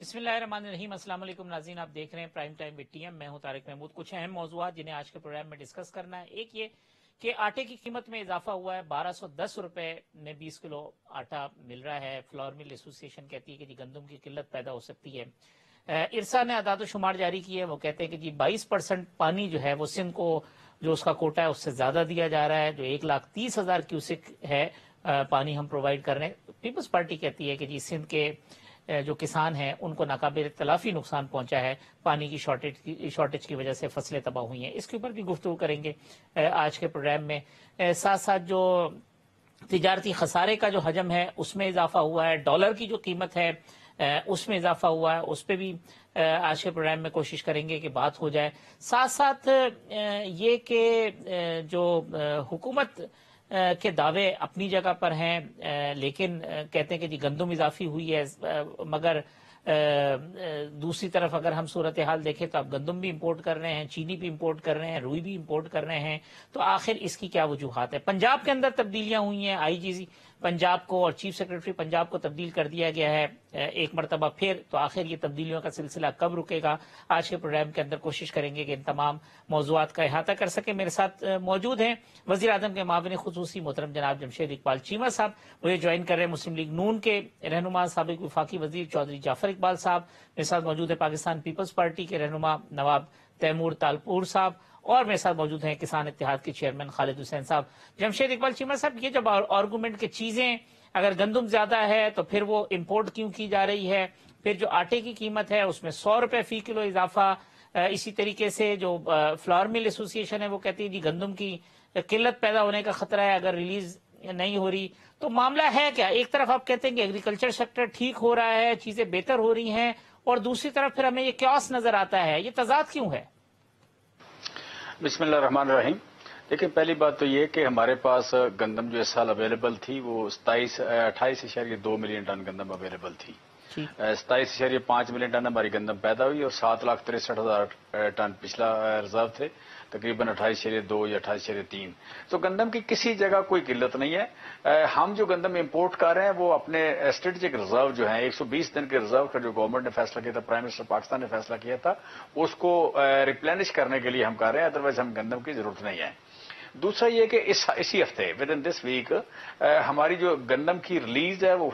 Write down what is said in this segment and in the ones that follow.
بسم اللہ الرحمن الرحیم۔ السلام علیکم ناظرین، آپ دیکھ رہے ہیں prime time with T M. میں ہوں طارق محمود۔ کچھ اہم موضوعات جنہیں آج کے پروگرام میں ڈسکس کرنا ہے۔ ایک یہ کہ آٹے کی قیمت میں اضافہ ہوا ہے، 1210 روپے میں 20 کلو آٹا مل رہا ہے۔ فلور مل ایسوسی ایشن کہتی ہے کہ جی گندم کی قلت پیدا ہو سکتی ہے۔ ارسا نے اعداد و شمار جاری کی ہے، وہ کہتے ہیں کہ جی 22% پانی جو ہے وہ سندھ کو جو اس کا کوٹا ہے اس سے زیادہ دیا جا رہا ہے، جو 1,30,000 کیوسک ہے پانی ہم پرووائڈ کر رہے ہیں۔ پیپلز پارٹی کہتی ہے کہ جی سندھ کے جو کسان ہیں ان کو ناقابل تلافی نقصان پہنچا ہے، پانی کی شارٹیج کی وجہ سے فصلیں تباہ ہوئی ہیں۔ اس کے اوپر بھی گفتگو کریں گے آج کے پروگرام میں۔ ساتھ ساتھ جو تجارتی خسارے کا جو حجم ہے اس میں اضافہ ہوا ہے، ڈالر کی جو قیمت ہے اس میں اضافہ ہوا ہے، اس پہ بھی آج کے پروگرام میں کوشش کریں گے کہ بات ہو جائے۔ ساتھ ساتھ یہ کہ جو حکومت کے دعوے اپنی جگہ پر ہیں، لیکن کہتے ہیں کہ جی گندم اضافی ہوئی ہے، مگر دوسری طرف اگر ہم صورتحال دیکھیں تو آپ گندم بھی امپورٹ کر رہے ہیں، چینی بھی امپورٹ کر رہے ہیں، روئی بھی امپورٹ کر رہے ہیں، تو آخر اس کی کیا وجوہات ہے؟ پنجاب کے اندر تبدیلیاں ہوئی ہیں، آئی جی پنجاب کو اور چیف سیکرٹری پنجاب کو تبدیل کر دیا گیا ہے ایک مرتبہ پھر، تو آخر یہ تبدیلیوں کا سلسلہ کب رکے گا؟ آج کے پروگرام کے اندر کوشش کریں گے کہ ان تمام موضوعات کا احاطہ کر سکیں۔ میرے ساتھ موجود ہیں وزیر اعظم کے معاون خصوصی محترم جناب جمشید اقبال چیمہ صاحب، مجھے جوائن کر رہے ہیں مسلم لیگ نون کے رہنما سابق وفاقی وزیر چودھری جعفر اقبال صاحب، میرے ساتھ موجود ہے پاکستان پیپلز پارٹی کے رہنما نواب تیمور تالپور صاحب، اور میرے ساتھ موجود ہیں کسان اتحاد کے چیئرمین خالد حسین صاحب۔ جمشید اقبال چیمہ صاحب، یہ جب آرگومنٹ کی چیزیں اگر گندم زیادہ ہے تو پھر وہ امپورٹ کیوں کی جا رہی ہے؟ پھر جو آٹے کی قیمت ہے اس میں 100 روپے فی کلو اضافہ، اسی طریقے سے جو فلور مل ایسوسی ایشن ہے وہ کہتی ہے جی گندم کی قلت پیدا ہونے کا خطرہ ہے اگر ریلیز نہیں ہو رہی، تو معاملہ ہے کیا؟ ایک طرف آپ کہتے ہیں کہ ایگریکلچر سیکٹر ٹھیک ہو رہا ہے، چیزیں بہتر ہو رہی ہیں، اور دوسری طرف پھر ہمیں یہ کیوس نظر آتا ہے، یہ تضاد کیوں ہے؟ بسم اللہ الرحمن الرحیم۔ دیکھیں، پہلی بات تو یہ کہ ہمارے پاس گندم جو اس سال اویلیبل تھی وہ 28.2 ملین ٹن گندم اویلیبل تھی۔ 27.5 ملین ٹن ہماری گندم پیدا ہوئی اور 7,63,000 ٹن پچھلا ریزرو تھے، تقریباً 28.2 یا 28.3۔ تو گندم کی کسی جگہ کوئی قلت نہیں ہے۔ ہم جو گندم امپورٹ کر رہے ہیں وہ اپنے اسٹریٹجک ریزرو جو ہیں 120 دن کے ریزرو کا جو گورنمنٹ نے فیصلہ کیا تھا، پرائم منسٹر پاکستان نے فیصلہ کیا تھا، اس کو ریپلینش کرنے کے لیے ہم کر رہے ہیں، ادروائز ہم گندم کی ضرورت نہیں ہے۔ دوسرا یہ کہ اسی ہفتے ود ان دس ویک ہماری جو گندم کی ریلیز ہے وہ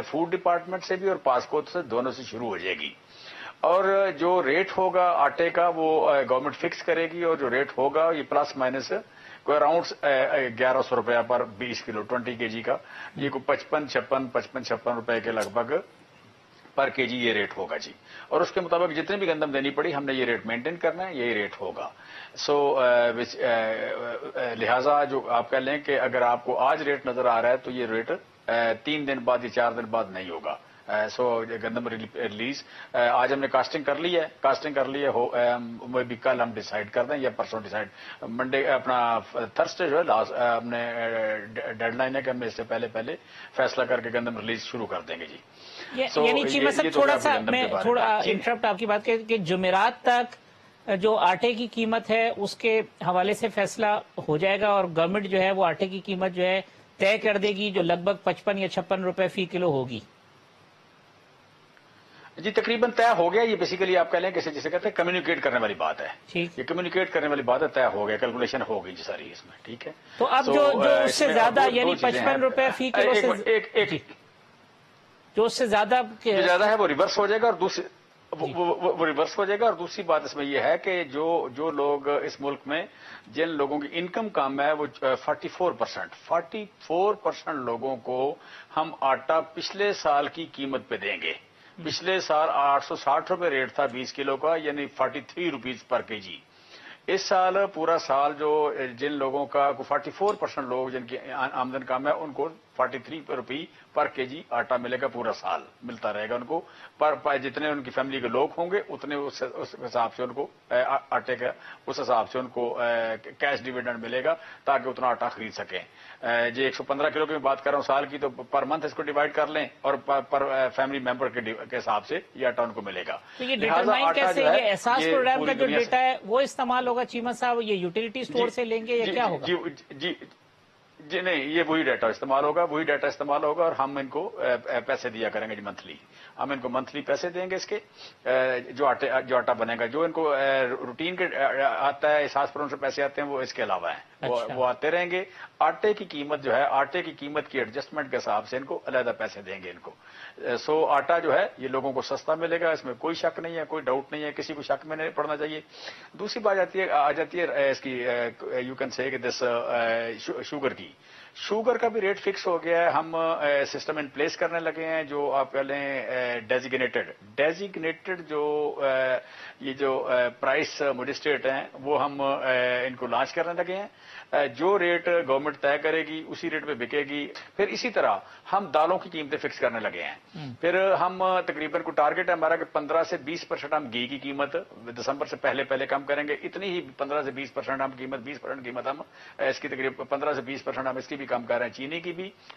فوڈ ڈپارٹمنٹ سے بھی اور پاسکوت سے دونوں سے شروع ہو جائے گی، اور جو ریٹ ہوگا آٹے کا وہ گورنمنٹ فکس کرے گی، اور جو ریٹ ہوگا یہ پلس مائنس کوئی اراؤنڈ 1100 روپیہ پر 20 کلو 20 کے جی کا، یہ کوئی 55-56 روپے کے لگ بھگ پر کے جی یہ ریٹ ہوگا جی، اور اس کے مطابق جتنے بھی گندم دینی پڑی ہم نے یہ ریٹ مینٹین کرنا ہے، یہی ریٹ ہوگا۔ لہذا جو آپ کہہ لیں کہ اگر آپ کو آج ریٹ نظر آ رہا ہے تو یہ ریٹ 3 دن بعد یا 4 دن بعد نہیں ہوگا۔ گندم ریلیز آج ہم نے کاسٹنگ کر لی ہے، بھی کل ہم ڈیسائیڈ کر دیں یا پرسوں ڈیسائیڈ، منڈے اپنا تھرسڈے جو ہے لاسٹ ہم نے ڈیڈ لائن ہے کہ ہم اس سے پہلے فیصلہ کر کے گندم ریلیز شروع کر دیں گے جی۔ یعنی چیمہ صاحب تھوڑا سا میں تھوڑا انٹرپٹ آپ کی بات کہ جمعرات تک جو آٹے کی قیمت ہے اس کے حوالے سے فیصلہ ہو جائے گا، اور گورنمنٹ جو ہے وہ آٹے کی قیمت جو ہے طے کر دے گی جو لگ بھگ 55 یا 56 روپے فی کلو ہوگی۔ جی تقریباً طے ہو گیا، یہ بیسیکلی آپ کہہ لیں کہ جسے کہتے ہیں کمیونیکیٹ کرنے والی بات ہے، یہ کمیونیکیٹ کرنے والی بات ہے، طے ہو گیا، کیلکولیشن ہو گئی جی ساری اس میں، ٹھیک ہے۔ تو اب جو اس سے زیادہ یعنی 55 روپے فی کلو سے جو اس سے زیادہ ہے وہ ریورس ہو جائے گا، اور وہ ریورس ہو جائے گا، اور دوسری بات اس میں یہ ہے کہ جو لوگ اس ملک میں جن لوگوں کی انکم کم ہے وہ 44% لوگوں کو ہم آٹا پچھلے سال کی قیمت پہ دیں گے۔ پچھلے سال 860 روپے ریٹ تھا 20 کلو کا، یعنی 43 روپیز پر کے جی۔ اس سال پورا سال جو جن لوگوں کا 44% لوگ جن کی آمدن کم ہے ان کو 43 روپی پر کے جی آٹا ملے گا، پورا سال ملتا رہے گا ان کو، پر جتنے ان کی فیملی کے لوگ ہوں گے اتنے اس حساب سے ان کو آٹے کا اس حساب سے ان کو کیش ڈیویڈنڈ ملے گا تاکہ اتنا آٹا خرید سکیں۔ جی 115 کلو کی میں بات کر رہا ہوں سال کی، تو پر منتھ اس کو ڈیوائڈ کر لیں اور پر فیملی ممبر کے حساب سے یہ آٹا ان کو ملے گا۔ تو یہ ڈیٹرمائن کیسے، یہ احساس پروگرام کا جو ڈیٹا ہے وہ استعمال ہوگا چیمہ صاحب، یہ یوٹیلیٹی سٹور سے لیں گے یا کیا ہوگا؟ जी नहीं, ये वही डाटा इस्तेमाल होगा और हम इनको पैसे दिया करेंगे जी मंथली। हम इनको मंथली पैसे देंगे इसके, जो आटा बनेगा, जो इनको रूटीन के आता है, एहसास पर उनसे पैसे आते हैं, वो इसके अलावा है। अच्छा। वो आते रहेंगे। आटे की कीमत जो है, आटे की कीमत की एडजस्टमेंट के हिसाब से इनको अलग पैसे देंगे इनको। सो आटा जो है ये लोगों को सस्ता मिलेगा, इसमें कोई शक नहीं है, कोई डाउट नहीं है, किसी को शक में नहीं पड़ना चाहिए। दूसरी बात आ जाती है इसकी, you can say this sugar का भी रेट फिक्स हो गया है। हम सिस्टम इन प्लेस करने लगे हैं, जो आप कह लें डेजिग्नेटेड जो ये जो प्राइस मजिस्ट्रेट हैं, वो हम इनको लॉन्च करने लगे हैं। जो रेट गवर्नमेंट तय करेगी उसी रेट पे बिकेगी। फिर इसी तरह हम दालों की कीमतें फिक्स करने लगे हैं। फिर हम तकरीबन को टारगेट है हमारा कि 15 से 20% हम घी की कीमत दिसंबर से पहले कम करेंगे। इतनी ही 15 से 20% हम कीमत, 20% कीमत हम इसकी तकरीबन 15 से 20% हम इसकी भी कम कर रहे हैं।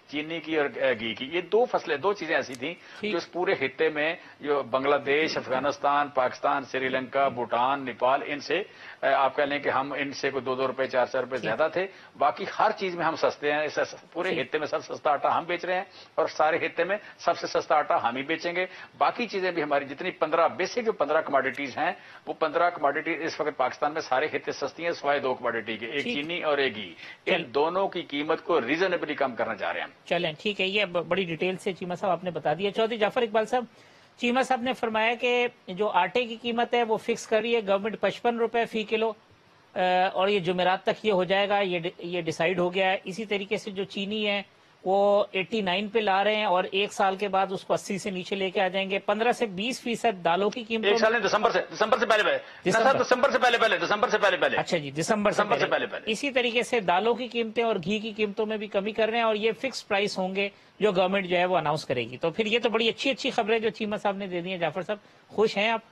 चीनी की और घी की। ये दो चीजें ऐसी थी जो इस पूरे खित्ते में, जो बांग्लादेश, अफगानिस्तान, पाकिस्तान, श्रीलंका, भूटान, नेपाल, इनसे आप कह लें कि हम इनसे को 2-2 रुपए 4-4 रुपए ज्यादा थे। बाकी हर चीज में हम सस्ते हैं। इस पूरे हिस्से में सबसे सस्ता आटा हम बेच रहे हैं और सारे हिस्से में सबसे सस्ता आटा हम ही बेचेंगे। बाकी चीजें भी हमारी जितनी 15 बेसिक जो 15 कमोडिटीज हैं, वो 15 कमोडिटीज इस वक्त पाकिस्तान में सारे हिस्से सस्ती हैं, सिवाय 2 कमोडिटी के, एक चीनी और एक घी। इन दोनों की कीमत को रीजनेबली कम करना चाह रहे हैं हम। चलें, ठीक है, ये बड़ी डिटेल से चीमा साहब आपने बता दिया। चौधरी जाफर इकबाल साहब, चीमा साहब ने फरमाया कि जो आटे की कीमत है वो फिक्स कर रही है गवर्नमेंट 55 रुपए फी किलो, और ये जुमेरात तक ये हो जाएगा, ये डिसाइड हो गया है। इसी तरीके से जो चीनी है वो 89 पे ला रहे हैं और एक साल के बाद उसको 80 से नीचे लेके आ जाएंगे। 15 से 20% दालों की कीमत एक साल दिसंबर से पहले अच्छा जी, दिसंबर से पहले। इसी तरीके से दालों की कीमतें और घी की कीमतों में भी कमी कर रहे हैं और ये फिक्स प्राइस होंगे जो गवर्नमेंट जो है वो अनाउंस करेगी। तो फिर ये तो बड़ी अच्छी खबरें जो चीमा साहब ने दे दी है। जाफर साहब, खुश हैं आप?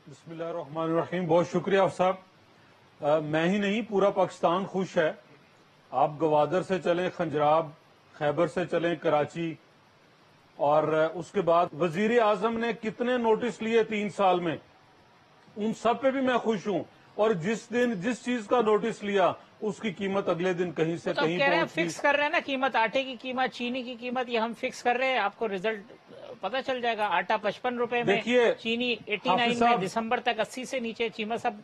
बिस्मिल्लाहिर्रहमानिर्रहीम, बहुत शुक्रिया साहब। मैं ही नहीं, पूरा पाकिस्तान खुश है। आप गवादर से चलें, खंजराब, खैबर से चलें, कराची, और उसके बाद वजीर आजम ने कितने नोटिस लिए 3 साल में, उन सब पे भी मैं खुश हूं। और जिस चीज का नोटिस लिया उसकी कीमत अगले दिन कहीं से तो कहीं कह रहे हैं फिक्स कर रहे हैं ना कीमत, आटे की कीमत, चीनी की कीमत, ये हम फिक्स कर रहे हैं। आपको रिजल्ट पता चल जाएगा। आटा 55 रुपए में, चीनी 89 में, दिसंबर तक 80 से नीचे। चीमा साहब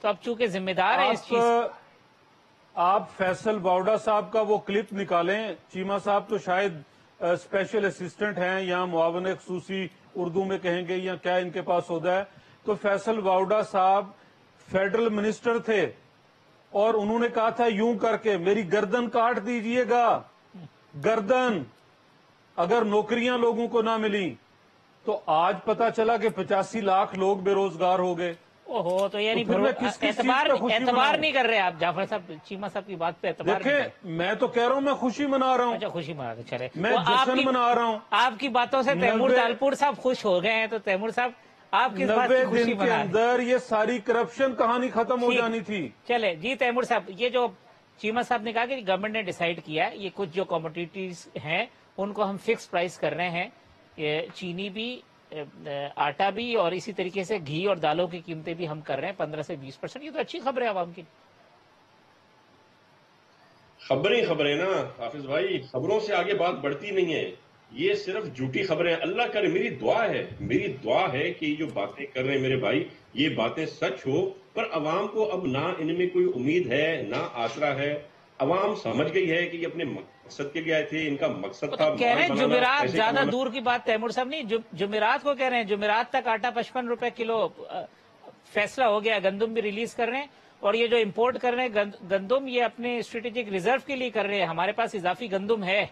तो अब चूंकि जिम्मेदार है इस चीज। आप फैसल बावड़ा साहब का वो क्लिप निकालें। चीमा साहब तो शायद स्पेशल असिस्टेंट हैं या मुआवन खुसूसी उर्दू में कहेंगे या क्या इनके पास होता है। तो फैसल बावड़ा साहब फेडरल मिनिस्टर थे और उन्होंने कहा था यूं करके मेरी गर्दन काट दीजिएगा, गर्दन, अगर नौकरियां लोगों को ना मिली। तो आज पता चला कि 85 लाख लोग बेरोजगार हो गए। ओहो, तो यानी एतबार नहीं कर रहे आप जाफर साहब, चीमा साहब की बात पे एतबार? देखिए, मैं तो कह रहा हूँ मैं खुशी मना रहा हूँ। अच्छा, खुशी मना रहे, चले, मैं जश्न मना रहा हूँ। आपकी बातों से तैमूर तालपुर साहब खुश हो गए हैं। तो तैमूर साहब, आप किस बात की खुशी मना रहे हैं? अंदर ये सारी करप्शन कहानी खत्म हो जानी थी। चले जी तैमूर साहब, ये जो चीमा साहब ने कहा कि गवर्नमेंट ने डिसाइड किया है, ये कुछ जो कमोडिटीज हैं उनको हम फिक्स प्राइस कर रहे हैं, ये चीनी भी, आटा भी, और इसी तरीके से घी और दालों की कीमतें भी हम कर रहे हैं 15 से 20%। ये तो अच्छी खबर है आवाम की। खबरें ना हाफिज भाई, खबरों से आगे बात बढ़ती नहीं है। ये सिर्फ झूठी खबरें। अल्लाह करे, मेरी दुआ है कि जो बातें कर रहे हैं मेरे भाई, ये बातें सच हो। पर अवाम को अब ना इनमें कोई उम्मीद है ना आसरा है। अवाम समझ गई है कि ये अपने मकसद के लिए आए थे, इनका मकसद था। कह रहे हैं जुमेरात, ज्यादा दूर की बात तैमूर साहब नहीं, जुमेरात को कह रहे हैं, जुमेरात तक आटा 55 रुपए किलो फैसला हो गया। गंदम भी रिलीज कर रहे हैं और ये जो इंपोर्ट कर रहे हैं गंदम, ये अपने स्ट्रेटेजिक रिजर्व के लिए कर रहे हैं। हमारे पास इजाफी गंदम है।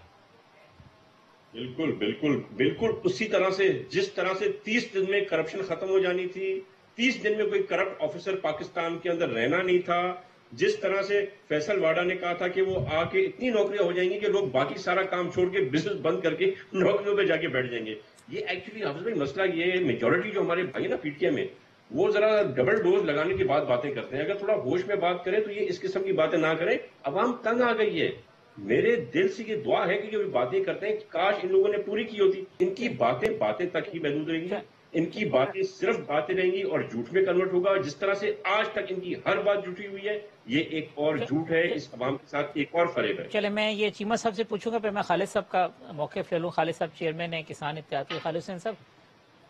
बिल्कुल उसी तरह से, जिस तरह से 30 दिन में करप्शन खत्म हो जानी थी, 30 दिन में कोई करप्ट ऑफिसर पाकिस्तान के अंदर रहना नहीं था। जिस तरह से फैसल वाडा ने कहा था कि वो आके इतनी नौकरियां हो जाएंगी कि लोग बाकी सारा काम छोड़ के बिजनेस बंद करके नौकरियों पे जाके बैठ जाएंगे। ये एक्चुअली हाफिज भाई मसला ये है, मेजोरिटी जो हमारे भाई ना पीटीएम में, वो जरा डबल डोज लगाने के बाद बातें करते हैं। अगर थोड़ा होश में बात करें तो ये इस किस्म की बातें ना करें। अवाम तंग आ गई है। मेरे दिल से ये दुआ है कि जो बातें करते हैं काश इन लोगों ने पूरी की होती। इनकी बातें तक ही महदूद रहेंगी। इनकी बातें सिर्फ बातें रहेंगी और झूठ में कन्वर्ट होगा। जिस तरह से आज तक इनकी हर बात झूठी हुई है, ये एक और झूठ है, इस अवाम के साथ एक और फरेब है। चले, मैं ये चीमा साहब से पूछूंगा, फिर मैं खालिद साहब का मौक़िफ़ ले लूं। खालिद साहब चेयरमैन है किसान इत्तेहाद। खालिद हुसैन साहब,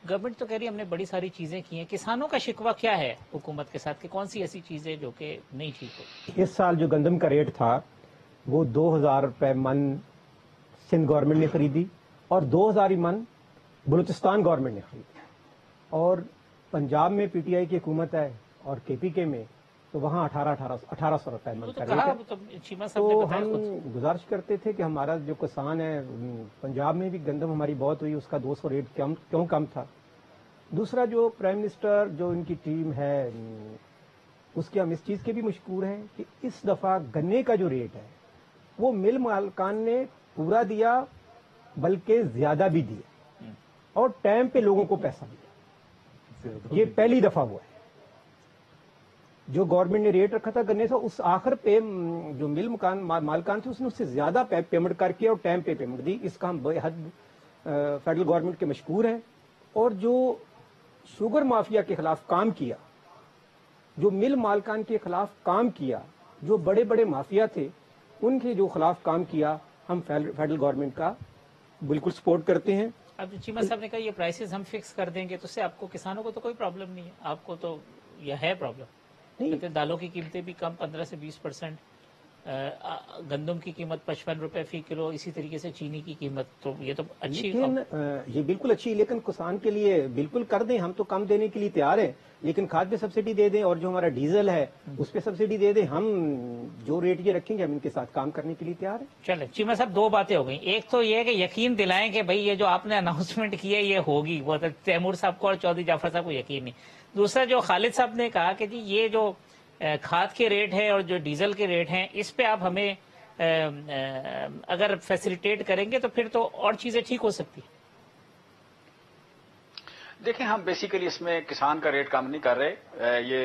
गवर्नमेंट तो कह रही है हमने बड़ी सारी चीजें की हैं, किसानों का शिकवा क्या है हुकूमत के साथ कि कौन सी ऐसी चीजें जो कि नहीं ठीक हो? इस साल जो गंदम का रेट था वो 2000 रुपए मन सिंध गवर्नमेंट ने खरीदी और 2000 ही मन बलूचिस्तान गवर्नमेंट ने खरीदी, और पंजाब में पीटीआई की हुकूमत है और केपीके में तो वहाँ 1800 रुपए मन का रेट है। तो हम गुजारिश करते थे कि हमारा जो किसान है, पंजाब में भी गंदम हमारी बहुत हुई, उसका 200 रेट क्यों कम था। दूसरा, जो प्राइम मिनिस्टर जो इनकी टीम है उसके हम इस चीज के भी मशकूर हैं कि इस दफा गन्ने का जो रेट है वो मिल मालकान ने पूरा दिया, बल्कि ज्यादा भी दिया और टाइम पे लोगों को पैसा दिया। ये पहली दफा हुआ है। जो गवर्नमेंट ने रेट रखा था गन्ने से, उस आखिर पे जो मिल मालकान थे उसने उससे ज्यादा पेमेंट करके और टाइम पे पेमेंट दी। इसका हम बेहद फेडरल गवर्नमेंट के मशकूर हैं। और जो शुगर माफिया के खिलाफ काम किया, जो मिल मालकान के खिलाफ काम किया, जो बड़े बड़े माफिया थे उनके जो खिलाफ काम किया, हम फेडरल गवर्नमेंट का बिल्कुल सपोर्ट करते हैं। अब चीमा साहब ने कहा ये प्राइसेस हम फिक्स कर देंगे, तो उससे आपको किसानों को तो कोई प्रॉब्लम नहीं है, आपको तो यह है प्रॉब्लम। कहते दालों की कीमतें भी कम 15 से 20%, गंदम की कीमत 55 रुपए फी किलो, इसी तरीके से चीनी की कीमत, तो ये तो अच्छी, ये बिल्कुल अच्छी, लेकिन किसान के लिए बिल्कुल कर दें, हम तो कम देने के लिए तैयार हैं, लेकिन खाद पे सब्सिडी दे दें और जो हमारा डीजल है उस पे सब्सिडी दे दें। हम जो रेट ये रखेंगे हम इनके साथ काम करने के लिए तैयार हैं। चले चीमा साहब, दो बातें हो गई। एक तो ये कि यकीन दिलाएं कि भाई ये जो आपने अनाउंसमेंट की है ये होगी, वो तो तैमूर साहब को और चौधरी जाफर साहब को यकीन नहीं। दूसरा, जो खालिद साहब ने कहा कि जी ये जो खाद के रेट है और जो डीजल के रेट हैं, इस पे आप हमें अगर फैसिलिटेट करेंगे तो फिर तो और चीजें ठीक हो सकती है। देखिए, हम बेसिकली इसमें किसान का रेट कम नहीं कर रहे, ये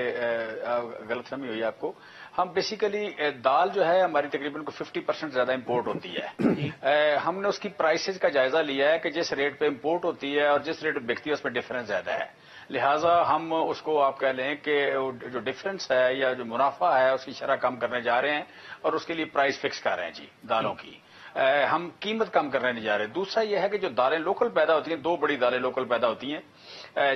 गलतफहमी हुई आपको। हम बेसिकली दाल जो है हमारी तकरीबन को 50% ज्यादा इंपोर्ट होती है। हमने उसकी प्राइसेस का जायजा लिया है कि जिस रेट पे इंपोर्ट होती है और जिस रेट पे बिकती है उसमें डिफरेंस ज्यादा है, लिहाजा हम उसको आप कह लें कि जो डिफरेंस है या जो मुनाफा है उसकी शरह कम करने जा रहे हैं और उसके लिए प्राइस फिक्स कर रहे हैं जी दालों की। हम कीमत कम करने नहीं जा रहे। दूसरा यह है कि जो दालें लोकल पैदा होती हैं, दो बड़ी दालें लोकल पैदा होती हैं,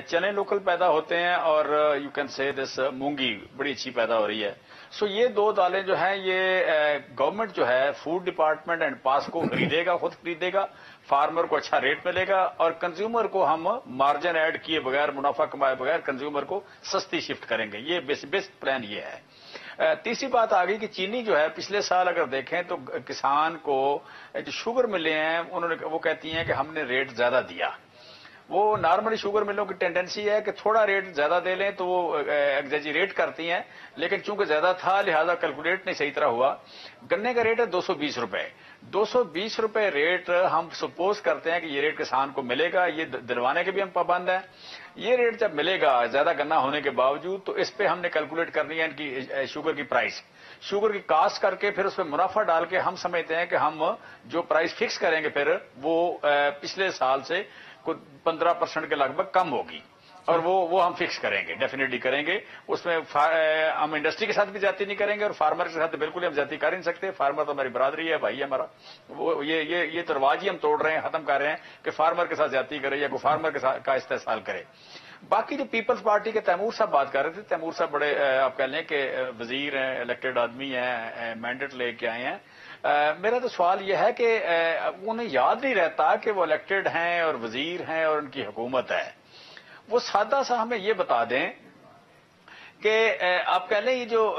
चने लोकल पैदा होते हैं और यू कैन से दिस मूंगी बड़ी अच्छी पैदा हो रही है। सो ये दो दालें जो हैं ये गवर्नमेंट जो है फूड डिपार्टमेंट एंड पास को खरीदेगा, खुद खरीदेगा, फार्मर को अच्छा रेट मिलेगा और कंज्यूमर को हम मार्जिन ऐड किए बगैर, मुनाफा कमाए बगैर कंज्यूमर को सस्ती शिफ्ट करेंगे। ये बेस्ट प्लान ये है। तीसरी बात आ गई कि चीनी जो है पिछले साल अगर देखें तो किसान को जो शुगर मिले हैं उन्होंने वो कहती हैं कि हमने रेट ज्यादा दिया। वो नॉर्मली शुगर मिलों की टेंडेंसी है कि थोड़ा रेट ज्यादा दे लें तो वो एग्जैजरेट करती हैं, लेकिन चूंकि ज्यादा था लिहाजा कैलकुलेट नहीं सही तरह हुआ। गन्ने का रेट है 220 रुपए। 220 रुपए रेट हम सपोज करते हैं कि ये रेट किसान को मिलेगा, ये दिलवाने के भी हम पाबंद हैं। ये रेट जब मिलेगा ज्यादा गन्ना होने के बावजूद, तो इस पे हमने कैलकुलेट करनी है इनकी शुगर की प्राइस, शुगर की कास्ट करके फिर उसमें मुनाफा डाल के हम समझते हैं कि हम जो प्राइस फिक्स करेंगे फिर वो पिछले साल से कुछ 15% के लगभग कम होगी और वो हम फिक्स करेंगे, डेफिनेटली करेंगे। उसमें हम इंडस्ट्री के साथ भी ज्यादती नहीं करेंगे और फार्मर के साथ बिल्कुल हम ज्यादती कर नहीं सकते। फार्मर तो हमारी बरादरी है, भाई है हमारा। वो ये तो रवाज ही हम तोड़ रहे हैं, खत्म कर रहे हैं कि फार्मर के साथ ज्यादती करे या कोई फार्मर के साथ का इस्तेसाल करे। बाकी जो पीपल्स पार्टी के तैमूर साहब बात कर रहे थे, तैमूर साहब बड़े आप कह लें कि वजीर हैं, इलेक्टेड आदमी हैं, मैंडेट लेके आए हैं। मेरा तो सवाल यह है कि उन्हें याद नहीं रहता कि वो इलेक्टेड हैं और वजीर हैं और उनकी हुकूमत है। वो सादा सा हमें ये बता दें कि आप कह लें ये जो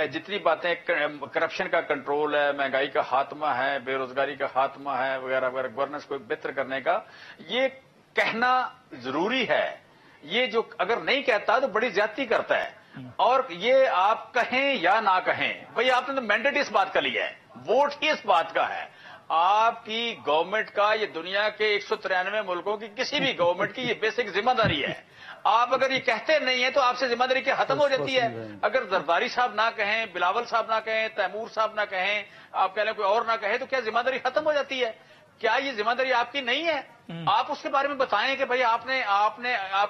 जितनी बातें करप्शन का कंट्रोल है, महंगाई का खात्मा है, बेरोजगारी का खात्मा है वगैरह वगैरह, गवर्नेंस को बेहतर करने का, ये कहना जरूरी है। ये जो अगर नहीं कहता तो बड़ी ज्यादती करता है। और ये आप कहें या ना कहें, भाई आपने तो मैंडेट इस बात का लिया है, वोट ही इस बात का है। आपकी गवर्नमेंट का, ये दुनिया के 193 मुल्कों की किसी भी गवर्नमेंट की ये बेसिक जिम्मेदारी है। आप अगर ये कहते नहीं है तो आपसे जिम्मेदारी क्या खत्म हो जाती है? अगर जरदारी साहब ना कहें, बिलावल साहब ना कहें, तैमूर साहब ना कहें, आप कह लें कोई और ना कहे, तो क्या जिम्मेदारी खत्म हो जाती है? क्या ये जिम्मेदारी आपकी नहीं है? آپ اس کے بارے میں بتائیں کہ بھائی آپ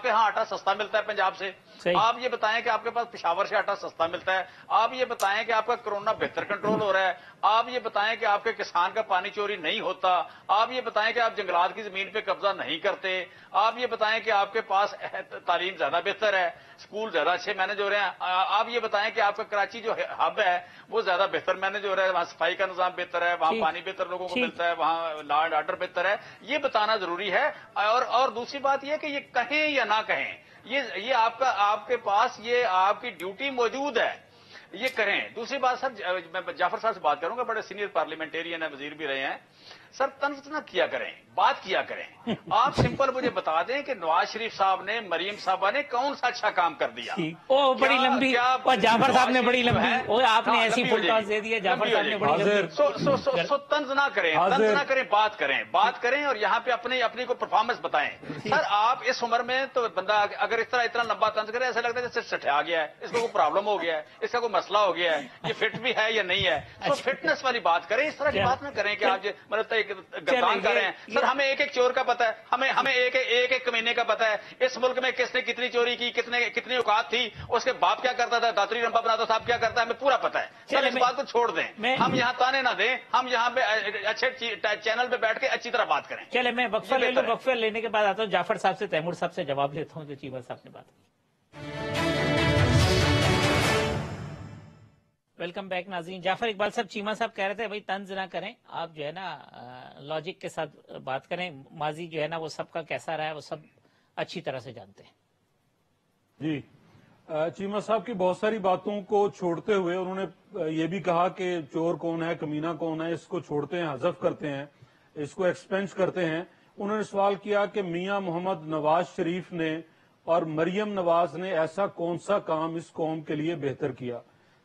کے ہاں آٹا سستا ملتا ہے پنجاب سے، آپ یہ بتائیں کہ آپ کے پاس پشاور سے آٹا سستا ملتا ہے، آپ یہ بتائیں کہ آپ کا کورونا بہتر کنٹرول ہو رہا ہے، آپ یہ بتائیں کہ آپ کے کسان کا پانی چوری نہیں ہوتا، آپ یہ بتائیں کہ آپ جنگلات کی زمین پہ قبضہ نہیں کرتے، آپ یہ بتائیں کہ آپ کے پاس تعلیم زیادہ بہتر ہے، اسکول زیادہ اچھے مینج ہو رہے ہیں، آپ یہ بتائیں کہ آپ کا کراچی جو ہب ہے وہ زیادہ بہتر مینج ہو رہا ہے، وہاں صفائی کا نظام بہتر ہے، وہاں پانی بہتر لوگوں کو ملتا ہے، وہاں لا اینڈ آرڈر بہتر ہے، یہ بتانا ضروری ہے۔ اور دوسری بات یہ کہ یہ کہیں یا نہ کہیں، یہ آپ کے پاس یہ آپ کی ڈیوٹی موجود ہے، یہ کریں۔ دوسری بات سر، میں جعفر صاحب سے بات کروں گا، بڑے سینئر پارلیمنٹیرین ہیں، وزیر بھی رہے ہیں، سر طنز نہ کیا کریں، بات کیا کریں۔ آپ سمپل مجھے بتا دیں کہ نواز شریف صاحب نے مریم صاحبہ نے کون سا اچھا کام کر دیا؟ بڑی لمبی، اور جعفر صاحب نے بڑی لمبی، آپ نے ایسی فل ٹاس دے دی ہے، جعفر صاحب نے بڑی لمبی۔ طنز نہ کریں، بات کریں اور یہاں پہ اپنی کو پرفارمنس بتائیں۔ سر آپ اس عمر میں تو بندہ اگر اس طرح اتنا لمبا طنز کرے، ایسا لگتا ہے جیسے سٹھا گیا ہے، اس کو کوئی پرابلم ہو گیا ہے، اس کا کوئی مسئلہ ہو گیا ہے، یہ فٹ بھی ہے یا نہیں ہے۔ تو فٹنس والی بات کریں، اس طرح کی بات نہ کریں کہ آپ مطلب گردان کر رہے ہیں۔ سر ہمیں ایک چور کا پتہ ہے، ہمیں ایک کمینے کا پتہ ہے، اس ملک میں کس نے کتنی چوری کی، کتنی اوقات تھی، اس کے باپ کیا کرتا تھا، داتری رمبا بناتا صاحب کیا کرتا ہے، ہمیں پورا پتہ ہے۔ سر اس بات کو چھوڑ دیں، ہم یہاں تانے نہ دیں، ہم یہاں پہ اچھے چینل پہ بیٹھ کے اچھی طرح بات کریں۔ چلے میں وقفہ لے لوں، وقفہ لینے کے بعد آتا ہوں جعفر صاحب سے، تیمور صاحب سے جواب لیتا ہوں جو چیمہ صاحب نے بات کی۔ ویلکم بیک ناظرین۔ جعفر اقبال صاحب، چیمہ صاحب کہہ رہے تھے بھائی طنز نہ کریں، آپ جو ہے نا لاجک کے ساتھ بات کریں، ماضی جو ہے نا وہ سب کا کیسا رہا ہے وہ سب اچھی طرح سے جانتے ہیں۔ جی، چیمہ صاحب کی بہت ساری باتوں کو چھوڑتے ہوئے انہوں نے یہ بھی کہا کہ چور کون ہے، کمینہ کون ہے، اس کو چھوڑتے ہیں، حذف کرتے ہیں، اس کو ایکسپینس کرتے ہیں۔ انہوں نے سوال کیا کہ میاں محمد نواز شریف نے اور مریم نواز نے ایسا کون سا کام اس قوم کے لیے بہتر کیا؟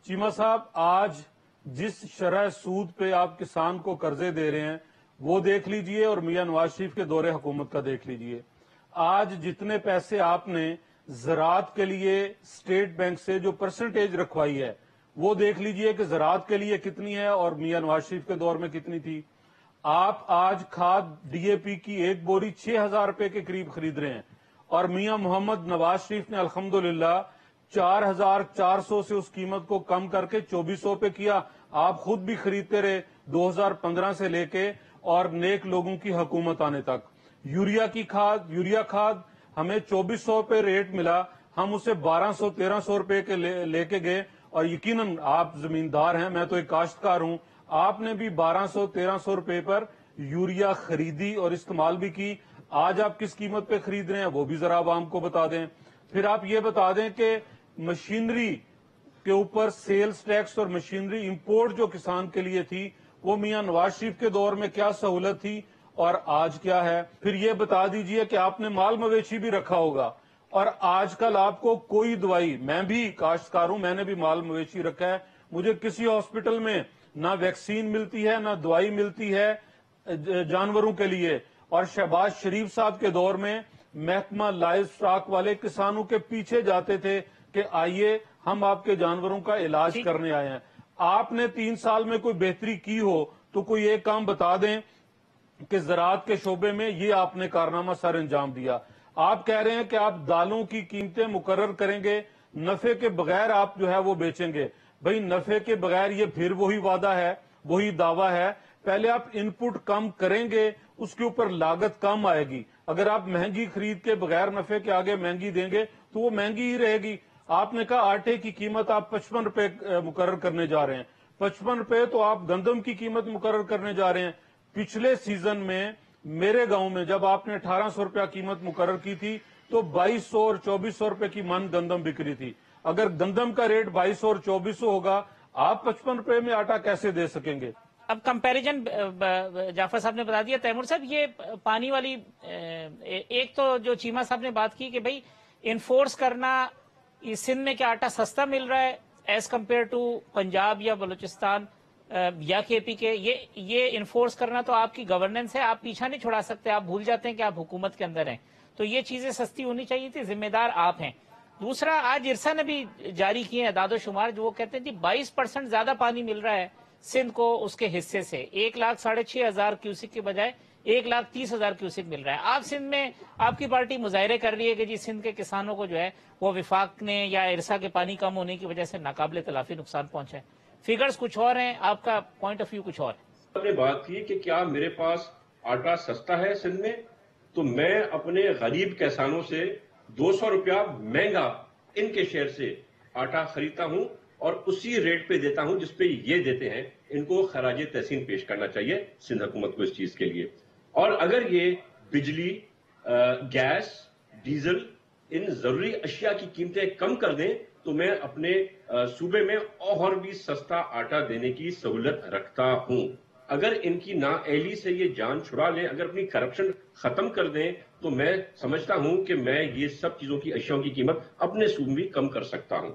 چیمہ صاحب، آج جس شرح سود پہ آپ کسان کو قرضے دے رہے ہیں وہ دیکھ لیجئے، اور میاں نواز شریف کے دور حکومت کا دیکھ لیجئے۔ آج جتنے پیسے آپ نے زراعت کے لیے اسٹیٹ بینک سے جو پرسنٹیج رکھوائی ہے وہ دیکھ لیجئے کہ زراعت کے لیے کتنی ہے اور میاں نواز شریف کے دور میں کتنی تھی۔ آپ آج کھاد ڈی اے پی کی ایک بوری 6,000 روپے کے قریب خرید رہے ہیں، اور میاں محمد نواز شریف نے الحمدللہ 4,400 سے اس قیمت کو کم کر کے 2,400 پہ کیا۔ آپ خود بھی خریدتے رہے 2015 سے لے کے اور نیک لوگوں کی حکومت آنے تک۔ یوریا کھاد ہمیں 2,400 پہ ریٹ ملا، ہم اسے 1,200-1,300 روپے کے لے کے گئے، اور یقیناً آپ زمیندار ہیں، میں تو ایک کاشتکار ہوں، آپ نے بھی 1,200-1,300 روپے پر یوریا خریدی اور استعمال بھی کی۔ آج آپ کس قیمت پہ خرید رہے ہیں وہ بھی ذرا عوام کو بتا دیں۔ پھر آپ یہ بتا دیں کہ مشینری کے اوپر سیلز ٹیکس اور مشینری امپورٹ جو کسان کے لیے تھی وہ میاں نواز شریف کے دور میں کیا سہولت تھی اور آج کیا ہے۔ پھر یہ بتا دیجئے کہ آپ نے مال مویشی بھی رکھا ہوگا، اور آج کل آپ کو کوئی دوائی، میں بھی کاشتکار ہوں، میں نے بھی مال مویشی رکھا ہے، مجھے کسی ہاسپٹل میں نہ ویکسین ملتی ہے نہ دوائی ملتی ہے جانوروں کے لیے۔ اور شہباز شریف صاحب کے دور میں محکمہ لائف سٹاک والے کسانوں کے پیچھے جاتے تھے کہ آئیے ہم آپ کے جانوروں کا علاج کرنے آئے ہیں۔ آپ نے 3 سال میں کوئی بہتری کی ہو تو کوئی ایک کام بتا دیں کہ زراعت کے شعبے میں یہ آپ نے کارنامہ سر انجام دیا۔ آپ کہہ رہے ہیں کہ آپ دالوں کی قیمتیں مقرر کریں گے، نفع کے بغیر آپ جو ہے وہ بیچیں گے۔ بھئی نفع کے بغیر یہ پھر وہی وعدہ ہے، وہی دعویٰ ہے۔ پہلے آپ ان پٹ کم کریں گے، اس کے اوپر لاگت کم آئے گی۔ اگر آپ مہنگی خرید کے بغیر نفع کے آگے مہنگی دیں گے تو وہ مہنگی ہی رہے گی۔ آپ نے کہا آٹے کی قیمت آپ 55 روپے مقرر کرنے جا رہے ہیں، 55 روپے تو آپ گندم کی قیمت مقرر کرنے جا رہے ہیں۔ پچھلے سیزن میں میرے گاؤں میں جب آپ نے 1,800 روپیہ قیمت مقرر کی تھی تو 2,200 اور 2,400 روپے کی من گندم بک رہی تھی۔ اگر گندم کا ریٹ 2,200 اور 2,400 ہوگا، آپ 55 روپے میں آٹا کیسے دے سکیں گے؟ اب کمپیریجن جعفر صاحب نے بتا دیا۔ تیمور صاحب، یہ پانی والی ایک تو جو چیمہ صاحب نے بات کی کہ بھئی انفورس کرنا، سندھ میں کیا آٹا سستا مل رہا ہے ایز کمپیئر ٹو پنجاب یا بلوچستان یا کے پی کے، یہ انفورس کرنا تو آپ کی گورننس ہے، آپ پیچھا نہیں چھڑا سکتے، آپ بھول جاتے ہیں کہ آپ حکومت کے اندر ہیں، تو یہ چیزیں سستی ہونی چاہیے تھی، ذمہ دار آپ ہیں۔ دوسرا، آج ارسا نے بھی جاری کیے ہیں اعداد و شمار جو وہ کہتے ہیں کہ 22% زیادہ پانی مل رہا ہے سندھ کو اس کے حصے سے، 1,06,500 کیوسک کے بجائے 1,30,000 क्यूसेक मिल रहा है। आप सिंध में आपकी पार्टी मुजाहरे कर रही है कि जी सिंध के किसानों को जो है वो विफाक ने या इरसा के पानी कम होने की वजह से नाकाबिले तलाफी नुकसान पहुंचा है। फिगर्स कुछ और हैं, आपका पॉइंट ऑफ व्यू कुछ और है। आपने बात की कि क्या मेरे पास आटा सस्ता है सिंध में, तो मैं अपने गरीब किसानों से 200 रुपया महंगा इनके शेयर से आटा खरीदता हूं और उसी रेट पे देता हूं जिस पे ये देते हैं। इनको खराजे तहसीन पेश करना चाहिए सिंध हुकूमत को इस चीज के लिए। और अगर ये बिजली, गैस, डीजल, इन जरूरी अशिया की कीमतें कम कर दें तो मैं अपने सूबे में और भी सस्ता आटा देने की सहूलत रखता हूं। अगर इनकी नाअहली से ये जान छुड़ा लें, अगर अपनी करप्शन खत्म कर दें, तो मैं समझता हूं कि मैं ये सब चीजों की अशियाओं की कीमत अपने सूबे में कम कर सकता हूं।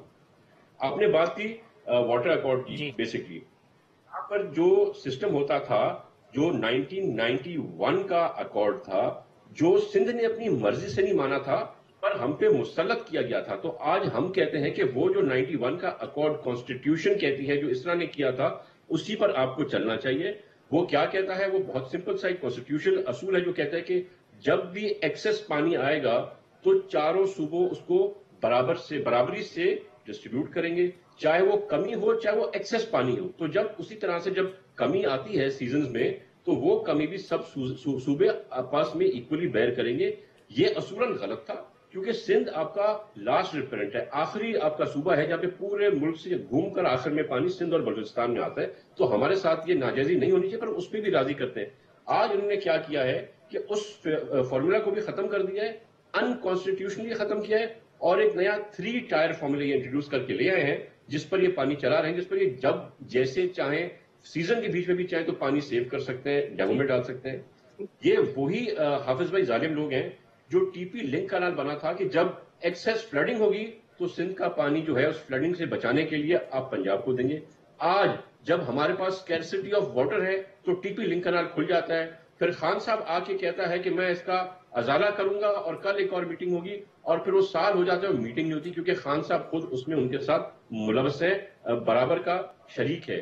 आपने बात की वाटर अकॉर्ड की। बेसिकली यहाँ पर जो सिस्टम होता था, जो 1991 का अकॉर्ड था, जो सिंध ने अपनी मर्जी से नहीं माना था पर हम पे मुसल्लत किया गया था, तो आज हम कहते हैं कि वो जो 91 का अकॉर्ड कॉन्स्टिट्यूशन कहती है जो इसरा ने किया था, उसी पर आपको चलना चाहिए। वो क्या कहता है? वो बहुत सिंपल सा एक कॉन्स्टिट्यूशनल असूल है जो कहता है कि जब भी एक्सेस पानी आएगा तो चारों सूबों उसको बराबरी से डिस्ट्रीब्यूट करेंगे, चाहे वो कमी हो चाहे वो एक्सेस पानी हो। तो जब उसी तरह से जब कमी आती है सीजन में, तो वो कमी भी सब सूबे आपस में इक्वली बेयर करेंगे। ये असूलन गलत था क्योंकि सिंध आपका लास्ट रिपेरेंट है, आखिरी आपका सूबा है जहां पे पूरे मुल्क से घूमकर आखिर में पानी सिंध और बलूचिस्तान में आता है। तो हमारे साथ ये नाजायजी नहीं होनी चाहिए, पर उस पर भी राजी करते हैं। आज उन्होंने क्या किया है कि उस फॉर्मूला को भी खत्म कर दिया है, अनकॉन्स्टिट्यूशनली खत्म किया है और एक नया 3 टायर फॉर्मूला ये इंट्रोड्यूस करके ले आए हैं जिस पर ये पानी चला रहे हैं, जिस पर ये जब जैसे चाहे सीजन के बीच में भी चाहे तो पानी सेव कर सकते हैं, डैमों में डाल सकते हैं। ये वही हाफिज भाई जालिम लोग हैं जो टीपी लिंक कैनाल बना था कि जब एक्सेस फ्लडिंग होगी तो सिंध का पानी जो है उस फ्लडिंग से बचाने के लिए आप पंजाब को देंगे। आज जब हमारे पास स्कैरसिटी ऑफ वाटर है तो टीपी लिंक कैनाल खुल जाता है, फिर खान साहब आके कहता है कि मैं इसका अजाला करूंगा और कल एक और मीटिंग होगी, और फिर वो साल हो जाता है और मीटिंग नहीं होती क्योंकि खान साहब खुद उसमें उनके साथ मुलवस है, बराबर का शरीक है।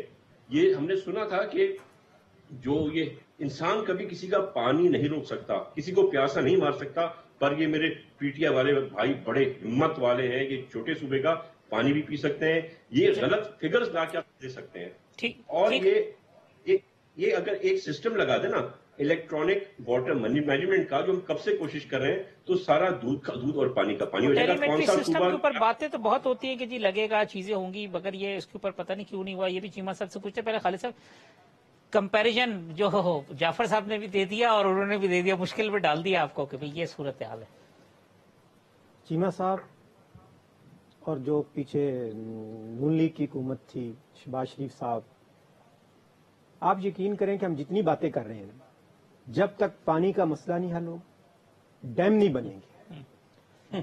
ये हमने सुना था कि जो ये इंसान कभी किसी का पानी नहीं रोक सकता, किसी को प्यासा नहीं मार सकता, पर ये मेरे पीटीआई वाले भाई बड़े हिम्मत वाले हैं, ये छोटे सूबे का पानी भी पी सकते हैं। ये गलत फिगर्स ला के आप दे सकते हैं। ठीक, और ठीक। ये अगर एक सिस्टम लगा दे ना इलेक्ट्रॉनिक वाटर मैनेजमेंट का, जो हम कब से कोशिश कर रहे हैं, तो सारा दूध और पानी का पानी हो जाएगा। कौन सा सिस्टम के ऊपर बातें तो बहुत होती है कि जी लगेगा, चीजें होंगी, मगर ये इसके ऊपर पता नहीं क्यों नहीं हुआ। ये भी चीमा साहब से पूछते। पहले खालिद साहब, कंपैरिजन जो जाफर साहब ने भी दे दिया और उन्होंने भी दे दिया, मुश्किल में डाल दिया आपको कि भाई ये सूरत हाल है। चीमा साहब और जो पीछे नून लीग की हुकूमत थी, शहबाज शरीफ साहब, आप यकीन करें कि हम जितनी बातें कर रहे हैं, जब तक पानी का मसला नहीं हल हो, डैम नहीं बनेंगे,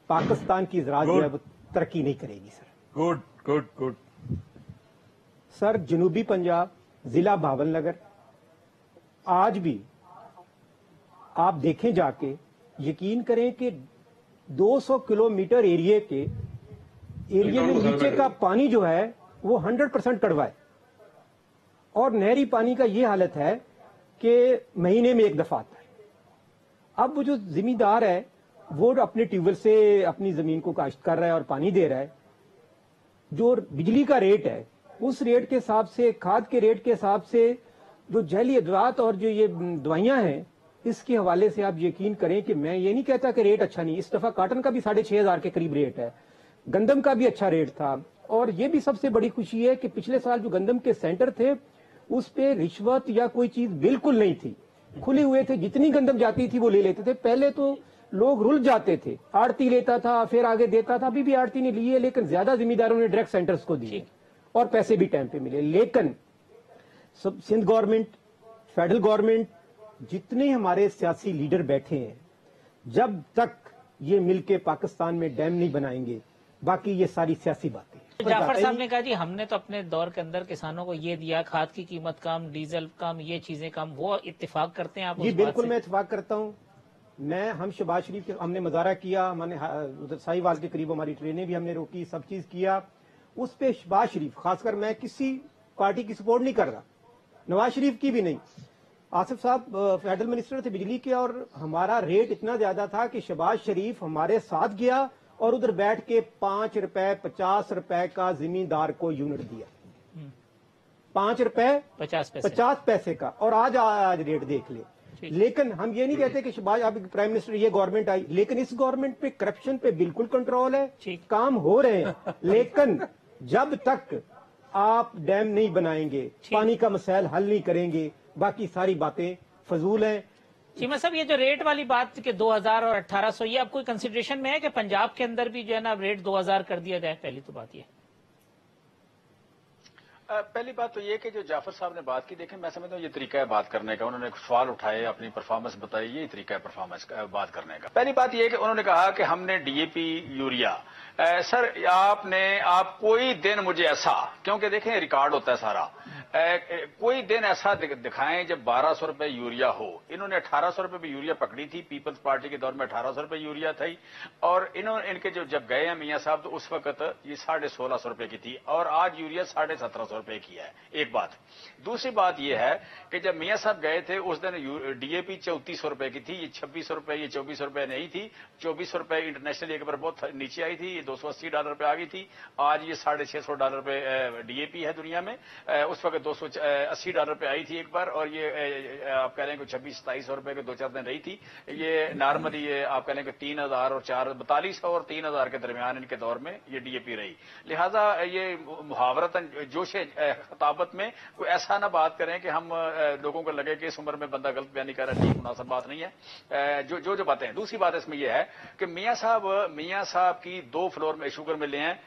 पाकिस्तान की ज़राअत जो है वो तरक्की नहीं करेगी। Sir good good good. Sir जनूबी पंजाब, जिला भावलनगर, आज भी आप देखें जाके, यकीन करें कि 200 किलोमीटर एरिया में नीचे का पानी जो है वो 100% कड़वा है, और नहरी पानी का ये हालत है कि महीने में एक दफा आता है। अब वो जो जिम्मेदार है वो अपने ट्यूबवेल से अपनी जमीन को काश्त कर रहा है और पानी दे रहा है, जो बिजली का रेट है उस रेट के हिसाब से, खाद के रेट के हिसाब से, जो जहली अदवात और जो ये दवाइयां हैं, इसके हवाले से आप यकीन करें कि मैं ये नहीं कहता कि रेट अच्छा नहीं। इस दफा काटन का भी 6,500 के करीब रेट है, गंदम का भी अच्छा रेट था, और ये भी सबसे बड़ी खुशी है कि पिछले साल जो गंदम के सेंटर थे उस पे रिश्वत या कोई चीज बिल्कुल नहीं थी, खुले हुए थे, जितनी गंदम जाती थी वो ले लेते थे। पहले तो लोग रुल जाते थे, आड़ती लेता था फिर आगे देता था, अभी भी आड़ती ने लिए, लेकिन ज्यादा जिम्मेदारों ने डायरेक्ट सेंटर्स को दिए और पैसे भी टाइम पे मिले। लेकिन सिंध गवर्नमेंट, फेडरल गवर्नमेंट, जितने हमारे सियासी लीडर बैठे हैं, जब तक ये मिलके पाकिस्तान में डैम नहीं बनाएंगे, बाकी ये सारी सियासी बातें। जाफर साहब ने कहा जी हमने तो अपने दौर के अंदर किसानों को ये दिया, खाद की कीमत कम, डीजल कम, ये चीजें कम, वो इत्तेफाक करते हैं आप? जी बिल्कुल, मैं इत्तेफाक करता हूँ। हम शहबाज शरीफ के हमने मजारा किया, हमने साहिवाल के करीब हमारी ट्रेनें भी हमने रोकी, सब चीज किया। उस पे शहबाज शरीफ, खासकर मैं किसी पार्टी की सपोर्ट नहीं कर रहा, नवाज शरीफ की भी नहीं, आसिफ साहब फेडरल मिनिस्टर थे बिजली के, और हमारा रेट इतना ज्यादा था कि शहबाज शरीफ हमारे साथ गया और उधर बैठ के 5 रुपए 50 रुपए का जमींदार को यूनिट दिया, 5 रुपए 50 पैसे का। और आज रेट देख ले। लेकिन हम ये नहीं कहते कि शहबाज अब प्राइम मिनिस्टर ये गवर्नमेंट आई, लेकिन इस गवर्नमेंट पे करप्शन पे बिल्कुल कंट्रोल है, काम हो रहे हैं। लेकिन जब तक आप डैम नहीं बनाएंगे, पानी का मसाइल हल नहीं करेंगे, बाकी सारी बातें फजूल हैं। चीमा साहब, ये जो रेट वाली बात कि 2000 और 1800, ये अब कोई कंसिडरेशन में है कि पंजाब के अंदर भी जो है ना रेट 2000 कर दिया जाए? पहली तो बात ये। पहली बात तो ये कि जो जाफर साहब ने बात की, देखें मैं समझता हूँ ये तरीका है बात करने का। उन्होंने सवाल उठाए, अपनी परफॉर्मेंस बताई, ये तरीका है परफॉर्मेंस बात करने का। पहली बात ये कि उन्होंने कहा कि हमने डीएपी यूरिया, सर आप कोई दिन मुझे ऐसा, क्योंकि देखें रिकॉर्ड होता है सारा, कोई दिन ऐसा दिखाएं जब 1200 रुपए यूरिया हो। इन्होंने 1800 रुपए पे यूरिया पकड़ी थी, पीपल्स पार्टी के दौर में 1800 रुपए यूरिया थी, और इनके जब गए हैं मियां साहब तो उस वक्त ये 1650 रुपए की थी, और आज यूरिया 1750 रुपए की है। एक बात। दूसरी बात यह है कि जब मियां साहब गए थे उस दिन डीएपी 3400 रुपए की थी, ये 2600 रुपए, ये 2400 रुपए नहीं थी, 2400 रुपए इंटरनेशनल एक बार बहुत नीचे आई थी, ये $280 पे आ गई थी। आज ये $650 पे डीएपी है दुनिया में। उस वक्त $280 पे आई थी एक बार, और ये आप कह रहे हैं कि 2600-2700 रुपए के 2-4 दिन रही थी। ये नॉर्मली ये आप कह रहे हैं कि 3000 और 4200 और 3000 के दरमियान इनके दौर में ये डीएपी रही। लिहाजा ये मुहावरतन जोश खताबत में कोई ऐसा ना बात करें कि हम लोगों को लगे कि इस उम्र में बंदा गलत बयानी कर रहा है। ठीक मुनासिब बात नहीं है जो बातें हैं। दूसरी बात इसमें यह है कि मियां साहब की 2 फ्लोर में शुगर मिले हैं।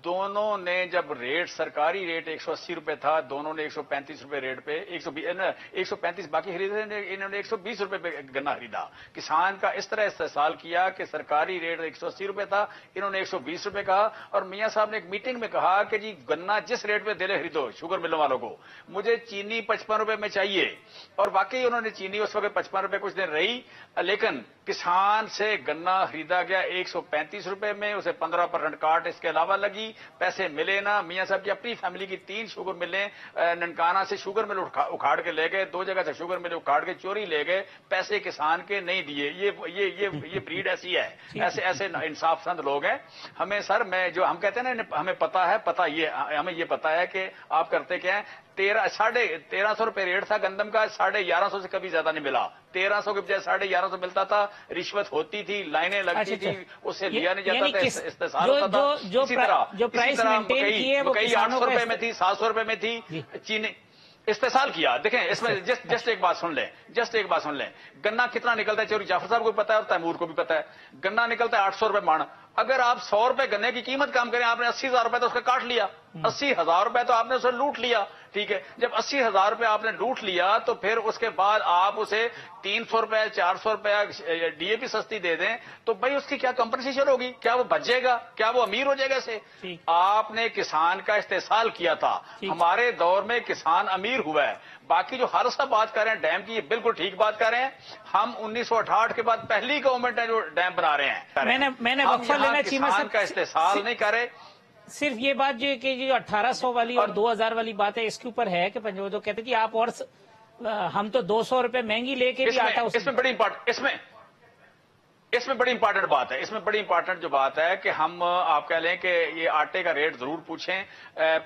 दोनों ने जब रेट, सरकारी रेट 180 रुपए था, दोनों ने 135 रुपए रेट पे 135 बाकी खरीदे, इन्होंने 120 रुपए पे गन्ना खरीदा। किसान का इस तरह इस्तेसाल किया कि सरकारी रेट 180 रुपए था, इन्होंने 120 रुपए कहा। और मियां साहब ने एक मीटिंग में कहा कि जी गन्ना जिस रेट पे दिले खरीदो शुगर मिलों वालों को, मुझे चीनी 55 रुपए में चाहिए। और वाकई उन्होंने चीनी उस वक्त 55 रुपए कुछ दिन रही, लेकिन किसान से गन्ना खरीदा गया 135 रुपए में, उसे 15% काट इसके अलावा लगी, पैसे मिले ना। मियां साहब की अपनी फैमिली की 3 शुगर मिलें ननकाना से शुगर मिल उखाड़ के ले गए, 2 जगह से शुगर मिल उखाड़ के चोरी ले गए, पैसे किसान के नहीं दिए। ये ब्रीड ऐसी है, ऐसे इंसाफ पसंद लोग हैं। हमें सर हम कहते हैं ना, हमें पता है, हमें ये पता है कि आप करते क्या है। 1350 रुपए रेट था गंदम का, 1150 से कभी ज्यादा नहीं मिला। 1300 के बजाय 1150 मिलता था, रिश्वत होती थी, लाइनें लगती थी, उससे लिया नहीं जाता था, इस्तेसाल होता था। इसी तरह मकई 800 रुपए में थी, 700 रुपए में थी, चीनी इस्तेसाल किया। देखें इसमें जस्ट एक बात सुन लें, गन्ना कितना निकलता है चोरी जाफर साहब को भी पता है और तैमूर को भी पता है। गन्ना निकलता है 800 रुपए मण। अगर आप 100 रुपए गन्ने की कीमत कम करें, आपने 80,000 रुपए तो उसका काट लिया, 80,000 रुपए तो आपने उसे लूट लिया। ठीक है, जब 80,000 रुपए आपने लूट लिया तो फिर उसके बाद आप उसे 300 रुपए 400 रुपए डीएपी सस्ती दे दें तो भाई उसकी क्या कंपनसेशन होगी? क्या वो बचेगा? क्या वो अमीर हो जाएगा इससे? आपने किसान का इस्तेसाल किया था, हमारे दौर में किसान अमीर हुआ है। बाकी जो हर सब बात कर रहे हैं डैम की, ये बिल्कुल ठीक बात कर रहे हैं। हम 1968 के बाद पहली गवर्नमेंट है जो डैम बना रहे हैं। मैंने वक्फा लेना किसान का इस्तेसाल नहीं करे। सिर्फ ये बात जो कि जो 1800 वाली और 2000 वाली बात है, इसके ऊपर है कि पंजाब तो कहते कि आप और हम तो 200 रुपए महंगी लेके भी आता। इसमें बड़ी इंपॉर्टेंट बात है। इसमें बड़ी इंपॉर्टेंट जो बात है कि हम आप कह लें कि ये आटे का रेट जरूर पूछें।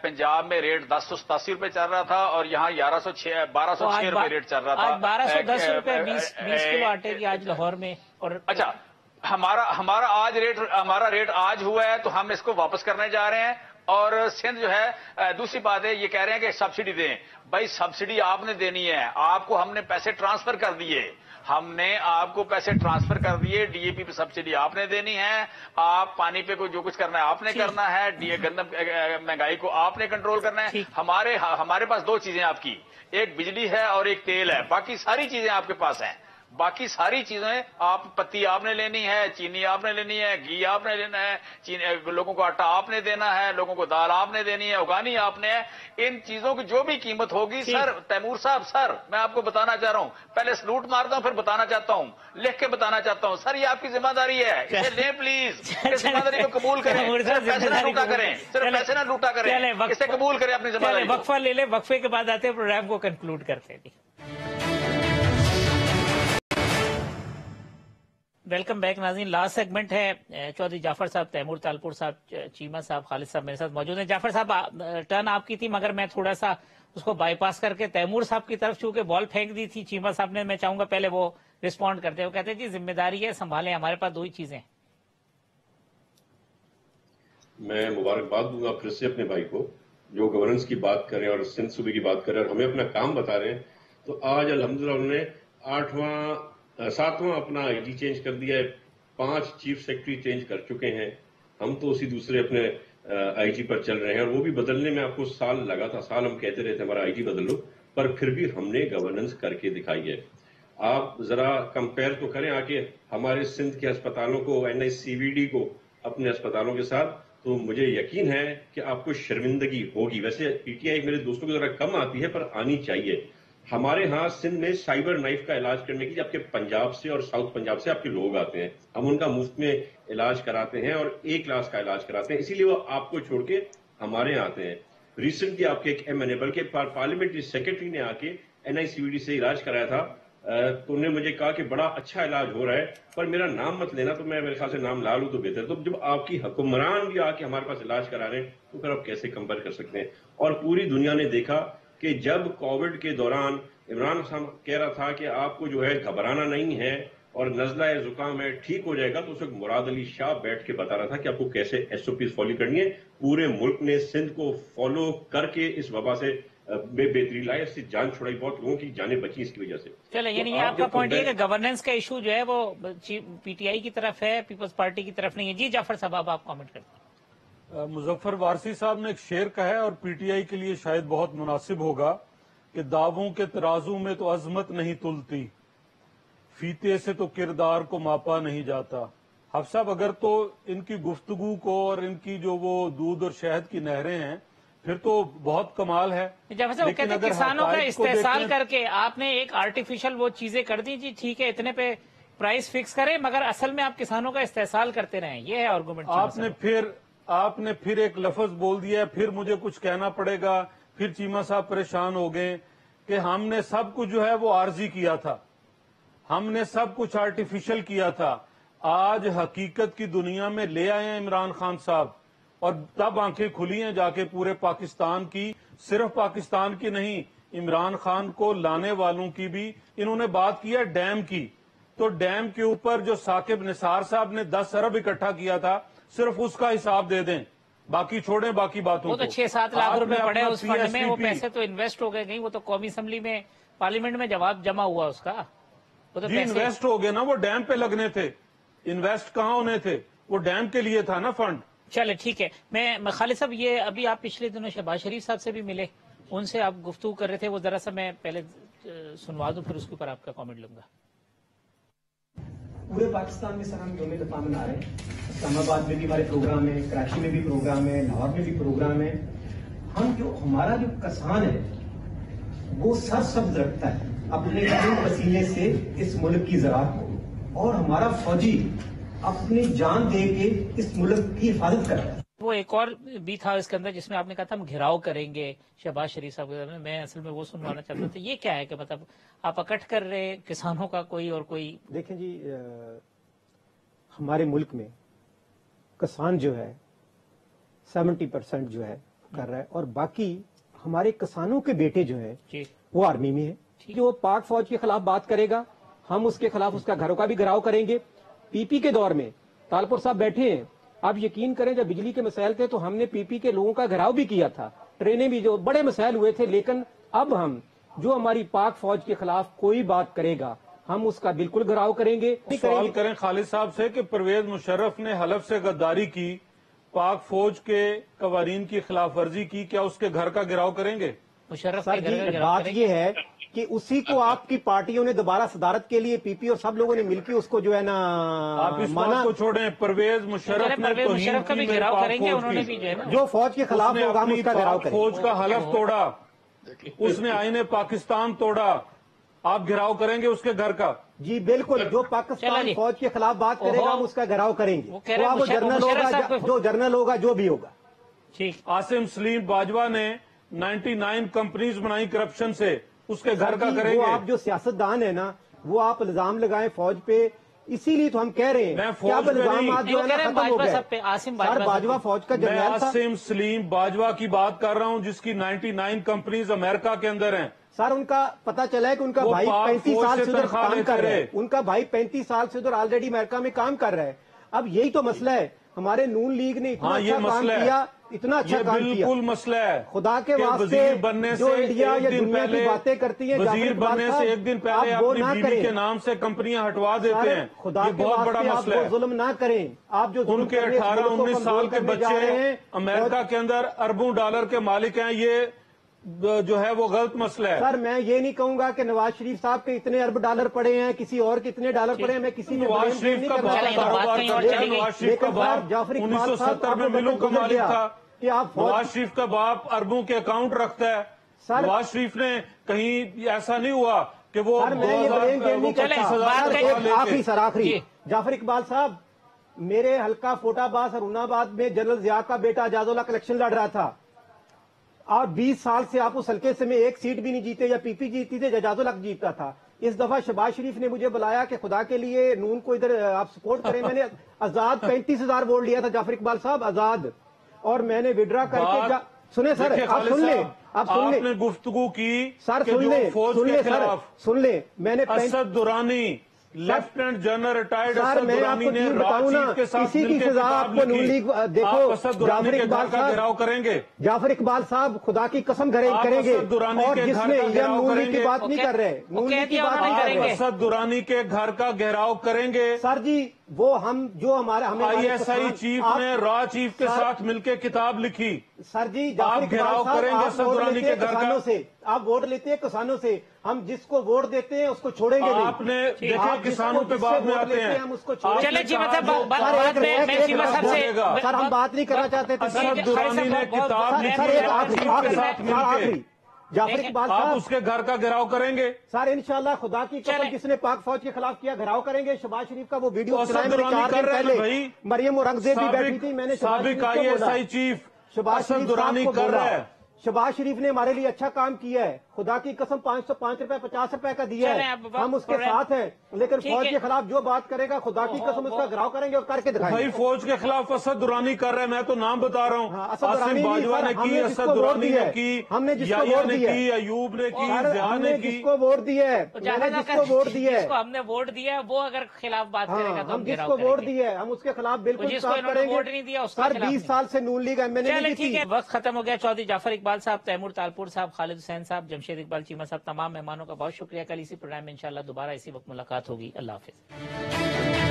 पंजाब में रेट 1087 रुपए चल रहा था और यहाँ 1206 रुपए रेट चल रहा था। आज 1210 रुपए 20 किलो आटे की आज लाहौर में। और अच्छा, हमारा रेट आज हुआ है तो हम इसको वापस करने जा रहे हैं। और सिंध जो है, दूसरी बात है, ये कह रहे हैं कि सब्सिडी दें। भाई सब्सिडी आपने देनी है, आपको हमने पैसे ट्रांसफर कर दिए, डीएपी पे सब्सिडी आपने देनी है। आप पानी पे को जो कुछ करना है आपने करना है, गंदम महंगाई को आपने कंट्रोल करना है। हमारे पास 2 चीजें आपकी, एक बिजली है और एक तेल है, बाकी सारी चीजें आपके पास हैं। बाकी सारी चीजें पत्ती आपने लेनी है, चीनी आपने लेनी है, घी आपने लेना है, लोगों को आटा आपने देना है, लोगों को दाल आपने देनी है, उगानी आपने है। इन चीजों की जो भी कीमत होगी सर, तैमूर साहब सर, मैं आपको बताना चाह रहा हूं, पहले सलूट मारता हूं फिर बताना चाहता हूं, लिख के बताना चाहता हूं। सर ये आपकी जिम्मेदारी है, इसे लें प्लीज, इस जिम्मेदारी को कबूल करें, सिर्फ पैसे ना लूटा करें, इसे कबूल करें अपनी जिम्मेदारी। वक्फा ले ले, वक्फे के बाद आते हैं प्रोग्राम को कंक्लूड करते हैं। वेलकम बैक नाज़रीन। लास्ट सेगमेंट है। चौधरी जाफर साहब, तैमूर तालपुर साहब, चीमा साहब, खालिद साहब मेरे साथ मौजूद हैं। जाफर साहब, टर्न आपकी थी मगर मैं थोड़ा सा उसको बाईपास करके तैमूर साहब की तरफ चूंकि बॉल फेंक दी थी चीमा साहब ने, मैं चाहूंगा पहले वो रिस्पॉन्ड करते हैं। वो कहते हैं जी जिम्मेदारी है, संभालें, हमारे पास दो ही चीजें हैं। मैं मुबारकबाद दूंगा फिर से अपने भाई को जो गवर्नेंस की बात कर रहे हैं और सिंध सूबे की बात कर रहे हैं और हमें अपना काम बता रहे हैं। तो आज अल्हम्दुलिल्लाह उन्होंने 7वां अपना आईजी चेंज कर दिया है, 5 चीफ सेक्रेटरी चेंज कर चुके हैं। हम तो उसी दूसरे अपने आईजी पर चल रहे हैं और वो भी बदलने में आपको साल लगा था। साल हम कहते रहे थे हमारा आईजी बदल लो, पर फिर भी हमने गवर्नेंस करके दिखाई है। आप जरा कंपेयर तो करें आके हमारे सिंध के अस्पतालों को, NICVD को अपने अस्पतालों के साथ, तो मुझे यकीन है कि आपको शर्मिंदगी होगी। वैसे पीटीआई मेरे दोस्तों को जरा कम आती है पर आनी चाहिए। हमारे यहाँ सिंध में साइबर नाइफ का इलाज करने के लिए आपके पंजाब से और साउथ पंजाब से आपके लोग आते हैं, हम उनका मुफ्त में इलाज कराते हैं और A क्लास का इलाज कराते हैं, इसीलिए वो आपको छोड़ के हमारे यहाँ आते हैं। रिसेंटली आपके एक MNA के पार्लियामेंट्री सेक्रेटरी ने आके NICVD से इलाज कराया था, तो उन्होंने मुझे कहा कि बड़ा अच्छा इलाज हो रहा है, पर मेरा नाम मत लेना। तो मैं मेरे ख्याल से नाम ला लूं तो बेहतर। तो जब आपकी हुक्मरान भी आके हमारे पास इलाज करा रहे हैं तो फिर आप कैसे कंपेयर कर सकते हैं। और पूरी दुनिया ने देखा कि जब कोविड के दौरान इमरान खान कह रहा था कि आपको जो है घबराना नहीं है और नजला है, जुकाम है, ठीक हो जाएगा, तो उस वक्त मुराद अली शाह बैठ के बता रहा था कि आपको कैसे SOPs फॉलो करनी है। पूरे मुल्क ने सिंध को फॉलो करके इस वबा से बेहतरी लाई, इससे जान छुड़ाई, बहुत लोगों की जानें बची इसकी वजह से। चलो यानी तो आपका पॉइंट ये कि गवर्नेंस का इशू जो है वो PTI की तरफ है, पीपल्स पार्टी की तरफ नहीं है। जी जाफर साहब आप कमेंट करते। मुजफ्फर वारसी साहब ने एक शेर कहा है और PTI के लिए शायद बहुत मुनासिब होगा कि दावों के तराजू में तो अजमत नहीं तुलती, फीते से तो किरदार को मापा नहीं जाता। हफ साहब, अगर तो इनकी गुफ्तगू को और इनकी जो वो दूध और शहद की नहरें हैं फिर तो बहुत कमाल है। जब वो कहते हैं किसानों का इस्तेसाल करके आपने एक आर्टिफिशियल वो चीजें कर दी, जी ठीक है इतने पे प्राइस फिक्स करें, मगर असल में आप किसानों का इस्तेसाल करते रहें, ये है आर्गुमेंट। आपने फिर एक लफ्ज बोल दिया, फिर मुझे कुछ कहना पड़ेगा, फिर चीमा साहब परेशान हो गए कि हमने सब कुछ जो है वो आर्जी किया था, हमने सब कुछ आर्टिफिशियल किया था। आज हकीकत की दुनिया में ले आए हैं इमरान खान साहब और तब आंखें खुली हैं जाके पूरे पाकिस्तान की, सिर्फ पाकिस्तान की नहीं, इमरान खान को लाने वालों की भी इन्होंने बात की है डैम की। तो डैम के ऊपर जो साकिब निसार साहब ने 10 अरब इकट्ठा किया था, सिर्फ उसका हिसाब दे दें, बाकी छोड़ें बाकी बातों वो तो 6-7 लाख रुपए पड़े उस फंड में, वो पैसे तो इन्वेस्ट हो गए, नहीं वो तो कौमी असेंबली में पार्लियामेंट में जवाब जमा हुआ उसका, वो तो इन्वेस्ट हो गए ना, वो डैम पे लगने थे, इन्वेस्ट कहाँ होने थे, वो डैम के लिए था ना फंड। चले ठीक है। मैं खालिद साहब, ये अभी आप पिछले दिनों शहबाज शरीफ साहब से भी मिले, उनसे आप गुफ्तगू कर रहे थे, वो जरा सा मैं पहले सुनवा दूं फिर उसके ऊपर आपका कमेंट लूंगा। पूरे पाकिस्तान में सर हम यौम दफा मना रहे हैं, इस्लामाबाद में भी हमारे प्रोग्राम है, कराची में भी प्रोग्राम है, लाहौर में भी प्रोग्राम है। हमारा जो किसान है वो सरसब्ज रखता है अपने वसीले से इस मुल्क की ज़राअत को, और हमारा फौजी अपनी जान दे के इस मुल्क की हिफाजत कर रहा है। वो एक और भी था इसके अंदर जिसमें आपने कहा था हम घेराव करेंगे शहबाज शरीफ साहब के, मैं असल में वो सुनवाना चाहता था। ये क्या है कि मतलब आप अकट कर रहे किसानों का कोई और कोई? देखें जी, हमारे मुल्क में किसान जो है 70% जो है कर रहा है, और बाकी हमारे किसानों के बेटे जो है वो आर्मी में है। जो पाक फौज के खिलाफ बात करेगा हम उसके खिलाफ उसका घरों का भी घेराव करेंगे। PP के दौर में तालपुर साहब बैठे हैं, आप यकीन करें जब बिजली के मसाइल थे तो हमने PP के लोगों का घेराव भी किया था, ट्रेनें भी, जो बड़े मसाइल हुए थे। लेकिन अब हम जो हमारी पाक फौज के खिलाफ कोई बात करेगा हम उसका बिल्कुल घेराव करेंगे। सवाल करें खालिद साहब से कि परवेज मुशर्रफ ने हलफ से गद्दारी की, पाक फौज के कवानीन की खिलाफ वर्जी की, क्या उसके घर का घेराव करेंगे? मुशर्रफ सर जी बात ये है कि उसी को आपकी पार्टियों ने दोबारा सदारत के लिए PP और सब लोगों ने मिलकर उसको जो है ना, आप इस बात को छोड़ें, परवेज मुशर्रफ ने का भी घेराव करेंगे, उन्होंने भी जो फौज के खिलाफ होगा हम उसका घेराव करेंगे। फौज का हलफ तोड़ा, उसने आईने पाकिस्तान तोड़ा, आप घेराव करेंगे उसके घर का? जी बिल्कुल, जो पाकिस्तान फौज के खिलाफ बात करेगा हम उसका घेराव करेंगे, वो जर्नल होगा, जो जर्नल होगा, जो भी होगा। ठीक। आसिम सलीम बाजवा ने 99 कंपनीज बनाई करप्शन से, उसके घर का करेंगे? वो आप जो सियासतदान है ना, वो आप इल्जाम लगाएं फौज पे اسی لیے تو ہم کہہ رہے ہیں کہ اب الزامات جو ہے نا ختم ہو گئے. سر باجوہ فوج کا میں جنرل تھا. عاصم سلیم باجوہ کی بات کر رہا ہوں جس کی 99 کمپنیز امریکہ کے اندر ہیں. سر ان کا پتا چلا ہے کہ ان کا بھائی 35 سال سے ادھر کام کر رہا ہے. ان کا بھائی 35 سال سے ادھر آلریڈی امریکہ میں کام کر رہا ہے. اب یہی تو مسئلہ ہے. ہمارے نون لیگ نے اتنا اچھا کام کیا, اتنا اچھا کام کیا. بالکل مسئلہ ہے. خدا کے واسطے جو انڈیا یا دنیا کی باتیں کرتی ہیں, وزیر بننے سے ایک دن پہلے اپنی بیوی کے نام سے کمپنیاں ہٹوا دیتے ہیں. خدا کے واسطے آپ وہ ظلم نہ کریں. آپ جو ان کے 18-19 سال کے بچے امریکہ کے اندر اربوں ڈالر کے مالک ہیں, یہ جو ہے وہ غلط مسئلہ ہے. سر میں یہ نہیں کہوں گا کہ نواز شریف صاحب کے اتنے ارب ڈالر پڑے ہیں, کسی اور کے اتنے ڈالر پڑے ہیں. میں کسی میں نواز شریف کا کاروبار نواز شریف کا باپ 1970 میں ملوں کا مالک تھا. کہ آپ نواز شریف کا باپ اربوں کے اکاؤنٹ رکھتا ہے. نواز شریف نے کہیں ایسا نہیں ہوا کہ وہ آخری جعفر اقبال صاحب, میرے حلقہ فوٹا باز اور اوناباد میں جنرل ضیاء کا بیٹا اعجاز اللہ الیکشن لڑ رہا تھا, اور 20 سال سے آپ اس حلقے سے میں ایک سیٹ بھی نہیں جیتے, یا پی پی جیتی تھے, اعجاز الحق جیتتا تھا. اس دفعہ شہباز شریف نے مجھے بلایا کہ خدا کے لیے نون کو ادھر آپ سپورٹ کریں. میں نے آزاد 35,000 ووٹ لیا تھا جعفر اقبال صاحب, آزاد, اور میں نے وڈرا کر کے سنیں سر, آپ سن لیں, آپ نے گفتگو کی سر, سن لیں سر, سن لیں. میں نے Asad Durrani lieutenant general retired Asad Durrani نے بتاؤں نا, اسی کی سزا آپ کو نون لیگ. دیکھو اسد درانی کے گھر کا گھراؤ کریں گے. جعفر اقبال صاحب خدا کی قسم کریں گے, اور جس میں نون لیگ کی بات نہیں کر رہے, نون لیگ کی بات نہیں کر رہے. اسد درانی کے گھر کا گھیراؤ کریں گے. سر جی وہ ہم جو ہمارے ISI چیف نے را چیف کے ساتھ مل کے کتاب لکھی. سر جی آپ گھیراؤ کریں گے اسد درانی کے گھر کا. آپ ووٹ لیتے ہیں کسانوں سے, ہم جس کو ووٹ دیتے ہیں اس کو چھوڑیں گے نہیں. آپ نے دیکھا کسانوں پہ بعد میں آتے ہیں, ہم اس کو چھوڑیں گے. سر ہم بات نہیں کرنا چاہتے تھے. اسد درانی نے کتاب آخری جعفر اقبال آپ صاحب اس کے گھر کا گھراؤ کریں گے. سر انشاءاللہ خدا کی قسم جس نے پاک فوج کے خلاف کیا گھراؤ کریں گے. شہباز شریف کا وہ ویڈیو اسد درانی کر رہے ہیں بھائی, مریم اورنگزیب بھی بیٹھی تھی, میں نے سابق ISI چیف اسد درانی کر رہا ہے. شہباز شریف نے ہمارے لیے اچھا کام کیا ہے, خدا کی قسم 505 روپے 50 روپے کا دیا ہے, ہم اس کے ساتھ ہیں. لیکن فوج کے خلاف جو بات کرے گا خدا کی قسم اس کا گھراؤ کریں گے اور کر کے دکھائیں گے. بھائی فوج کے خلاف اسد درانی کر رہے ہیں, میں تو نام بتا رہا ہوں. عاصم باجوہ نے کی, اسد درانی نے کی, ہم نے جس کو یحییٰ ووٹ نے دیا کی, ایوب نے کی, ضیاء نے کی. جس کو ووٹ دیا ہے, میں نے جس کو ووٹ دیا ہے, ہم نے ووٹ دیا ہے, وہ اگر خلاف بات کرے گا تو ہم جس کو ووٹ دیا ہے ہم اس کے خلاف بالکل صاف کریں گے. سر 20 سال سے نون لیگ ایم این اے نہیں ٹھیک ہے, وقت ختم ہو گیا. چودھری جعفر اقبال صاحب, تیمور تالپور صاحب, خالد حسین صاحب, جمشید اقبال چیمہ صاحب, تمام مہمانوں کا بہت شکریہ. کل اسی پروگرام میں انشاءاللہ دوبارہ اسی وقت ملاقات ہوگی. اللہ حافظ.